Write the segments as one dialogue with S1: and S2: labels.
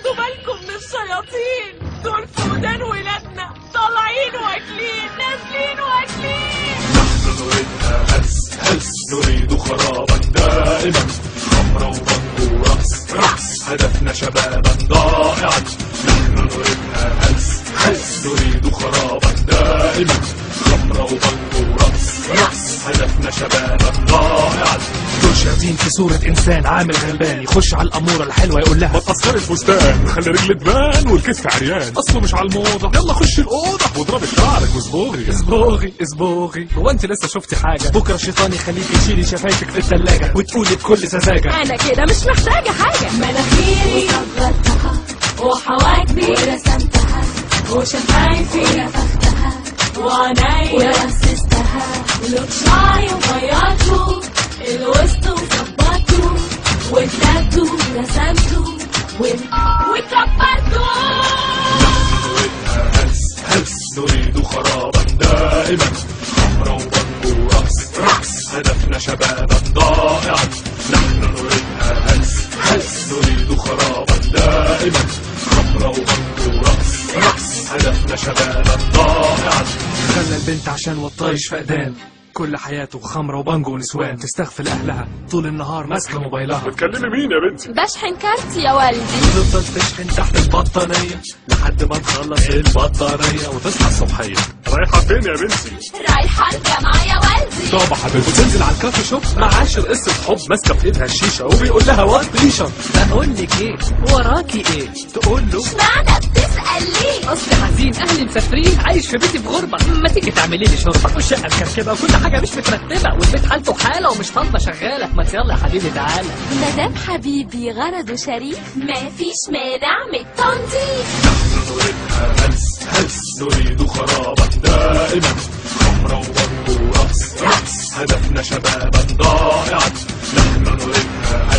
S1: خدوا بالكم من الشياطين دول في ودان ولادنا، طالعين واكلين نازلين واكلين.
S2: نحن نريدها هلس نريد خرابا دائما، خمرة وبنج ورقص هدفنا شبابا ضائعا. نحن نريدها هلس نريد خرابا دائما، خمرة وبنج ورقص هدفنا شبابا ضائعا.
S3: دول شياطين في صورة إنسان عامل غلبان، يخش على الأمورة الحلوة يقول لها
S2: ما تقصر الفستان، خلي رجل تبان والكتف عريان، أصله مش على الموضة، يلا خش الأوضة واضربي شعرك وصبوغي.
S3: اصبوغي هو أنت لسه شفتي حاجة؟ بكرة الشيطان يخليك تشيلي شفايفك في الثلاجة وتقولي بكل سذاجة
S1: أنا كده مش محتاجة حاجة، مناخيري صغرتها وحواجبي ورسمتها وشفايفي نفختها وعيني ورسستها ولون شعري وغيرته الوسط وظبطته والتاتو رسمته وكبرته.
S2: هلس نريد خرابا دائما، خمرة وبنج ورقص هدفنا شبابا ضائعا. نحن نريدها هلس نريد خرابا دائما، خمرة وبنج ورقص هدفنا شبابا ضائعا.
S3: خلى البنت عشان والطايش فقدان، كل حياته خمرة وبانجو ونسوان، تستغفل أهلها طول النهار ماسكة موبايلها.
S2: بتكلمي مين يا بنتي؟
S1: بشحن كارتي يا والدي.
S3: تفضل تشحن تحت البطانية لحد ما تخلص البطارية وتصحى الصبحية.
S2: رايحة فين يا بنتي؟
S1: رايحة الجامعة يا والدي.
S2: طب حبيبتي
S3: وتنزل على الكافي شوب مع عاشر قصة حب ماسكة في ايدها الشيشة وبيقول لها وات ريشة. بقول لك ايه وراكي ايه؟ تقول له
S1: اشمعنى بتسأل ليه؟
S4: اصل حزين اهلي مسافرين عايش في بيتي بغربة، ما تيجي تعملي لي شوربة والشقة مكركبة وكل حاجة مش مترتبة والبيت حالته حالة ومش طالبة شغالة، ما يلا يا حبيبي تعالى.
S1: مدام حبيبي غرضه شريف مفيش مانع من التنظيف.
S2: نحن نريدها هلس نريد خرابا دائما، خمرة وبنج ورقص هدفنا شبابا ضائعا. نحن نريدها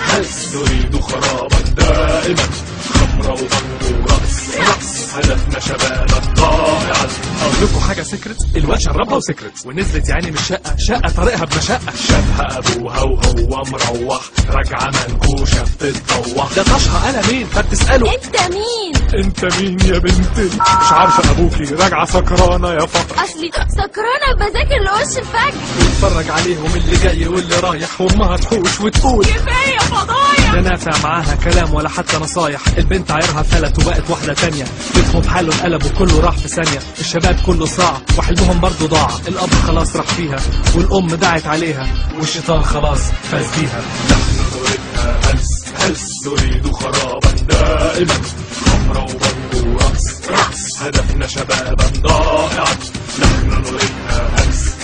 S2: هلس نريد خرابا دائما، خمرة وبنج ورقص هدفنا شبابا ضائعا.
S3: اقول لكم حاجة سكرت، الواد شربها وسكرت ونزلت يعني من الشقة طريقها بمشقة.
S2: شافها ابوها وهو مروح، راجعة منكوشة بتتطوح.
S3: ده طشها انا مين؟ فبتسأله
S1: انت مين؟
S2: انت مين يا بنتي؟ مش عارفة ابوكي، راجعة سكرانة يا فقر.
S1: اصلي سكرانة بذاكر لوش الفجر.
S3: ويتفرج عليهم اللي جاي واللي رايح، وامها تحوش وتقول
S1: كفاية فضايح.
S3: لا نافع معاها كلام ولا حتى نصايح. البنت عيرها فلت وبقت واحدة تانية، بيتهم بحاله انقلب وكله راح في ثانية. الشباب كله صاع وحلمهم برضه ضاع، الاب خلاص راح فيها والام دعت عليها والشيطان خلاص فاز بيها.
S2: نحن نريدها هلس نريد خرابا دائما، خمرة وبنج ورقص هدفنا شبابا ضائعا. نحن نريدها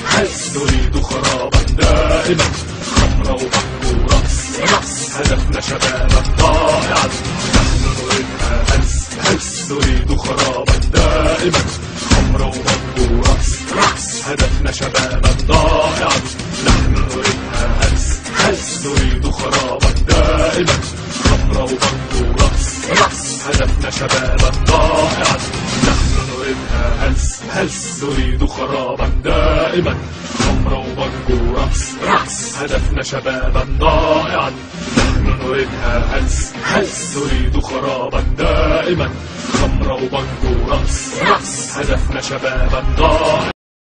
S2: هلس نريد خرابا دائما، خمرة وبنج ورقص هدفنا شبابا ضائعا. نحن نريدها هلس نريد خرابا دائما، خمرة وبنج ورقص هدفنا شبابا ضائعا. نحن نريدها هلس نريد خرابا دائما، خمرة وبنج ورقص هدفنا شبابا ضائعا. نحن نريدها هلس نريد خرابا دائما، خمرة وبنج ورقص هدفنا شبابا ضائعا. نحن نريدها هلس نريد خرابا دائما، خمرة وبنج ورقص هدفنا شبابا ضائعا.